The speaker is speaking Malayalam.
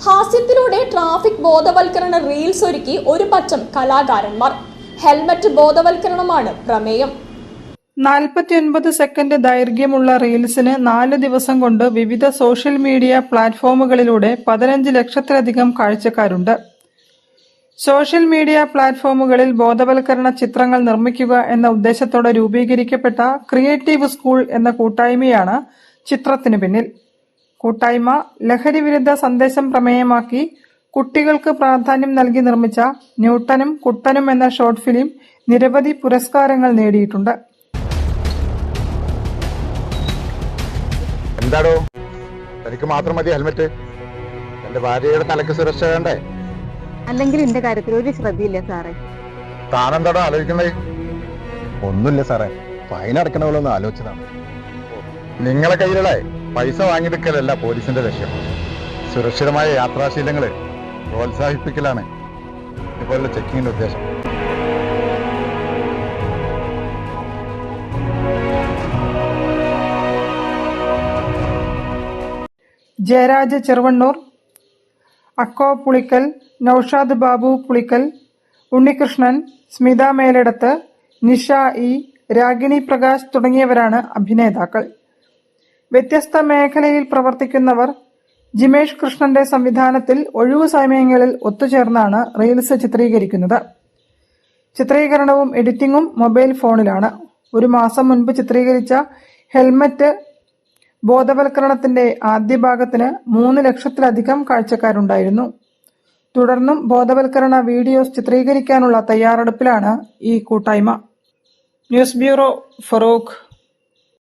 ഹാസ്യത്തിലൂടെ ട്രാഫിക് ബോധവൽക്കരണ റീൽസ് ഒരുക്കി ഒരു പറ്റം കലാകാരന്മാർ. ഹെൽമറ്റ് ബോധവൽക്കരണമാണ് പ്രമേയം. 49 സെക്കൻഡ് ദൈർഘ്യമുള്ള റീൽസിന് 4 ദിവസം കൊണ്ട് വിവിധ സോഷ്യൽ മീഡിയ പ്ലാറ്റ്ഫോമുകളിലൂടെ 15 ലക്ഷത്തിലധികം കാഴ്ചക്കാരുണ്ട്. സോഷ്യൽ മീഡിയ പ്ലാറ്റ്ഫോമുകളിൽ ബോധവൽക്കരണ ചിത്രങ്ങൾ നിർമ്മിക്കുക എന്ന ഉദ്ദേശത്തോടെ രൂപീകരിക്കപ്പെട്ട ക്രിയേറ്റീവ് സ്കൂൾ എന്ന കൂട്ടായ്മയാണ് ചിത്രത്തിനു പിന്നിൽ. കൂട്ടായ്മ ലഹരി വിരുദ്ധ സന്ദേശം പ്രമേയമാക്കി കുട്ടികൾക്ക് പ്രാധാന്യം നൽകി നിർമ്മിച്ച ന്യൂട്ടനും കുട്ടനും എന്ന ഷോർട്ട് ഫിലിം നിരവധി പുരസ്കാരങ്ങൾ നേടിയിട്ടുണ്ട്. എന്താടോ, തനിക്ക് മാത്രം മതി ഹെൽമെറ്റ്? എന്റെ ഭാര്യയുടെ തലക്ക് സുരക്ഷ വേണ്ടേ? അല്ലെങ്കിൽ എന്റെ കാര്യത്തിൽ ഒരു ശ്രദ്ധയില്ല സാറേ. താനെന്താടോ ആലോചിക്കുന്നത്? ഒന്നുമില്ല സാറേ, ഫൈൻ അടക്കണമല്ലോ ആലോചിച്ചതാണ്. നിങ്ങളെ കയ്യിലുള്ള പൈസ വാങ്ങിയെടുക്കലല്ല പോലീസിന്റെ ലക്ഷ്യം. സുരക്ഷിതമായ യാത്രാശീലങ്ങള് പ്രോത്സാഹിപ്പിക്കലാണ് ഇതുപോലുള്ള ചെക്കിങ്ങിന്റെ ഉദ്ദേശം. ജയരാജ് ചെറുവണ്ണൂർ, അക്കോ പുളിക്കൽ, നൌഷാദ് ബാബു പുളിക്കൽ, ഉണ്ണികൃഷ്ണൻ, സ്മിത മേലിടത്ത്, നിഷ ഇ, രാഗിണി പ്രകാശ് തുടങ്ങിയവരാണ് അഭിനേതാക്കൾ. വ്യത്യസ്ത മേഖലയിൽ പ്രവർത്തിക്കുന്നവർ ജിമേഷ് കൃഷ്ണന്റെ സംവിധാനത്തിൽ ഒഴിവു സമയങ്ങളിൽ ഒത്തുചേർന്നാണ് റീൽസ് ചിത്രീകരിക്കുന്നത്. ചിത്രീകരണവും എഡിറ്റിംഗും മൊബൈൽ ഫോണിലാണ്. ഒരു മാസം മുൻപ് ചിത്രീകരിച്ച ഹെൽമറ്റ് ബോധവൽക്കരണത്തിന്റെ ആദ്യ ഭാഗത്തിന് 3 ലക്ഷത്തിലധികം കാഴ്ചക്കാരുണ്ടായിരുന്നു. തുടർന്നും ബോധവൽക്കരണ വീഡിയോസ് ചിത്രീകരിക്കാനുള്ള തയ്യാറെടുപ്പിലാണ് ഈ കൂട്ടായ്മ. News bureau, Farooq.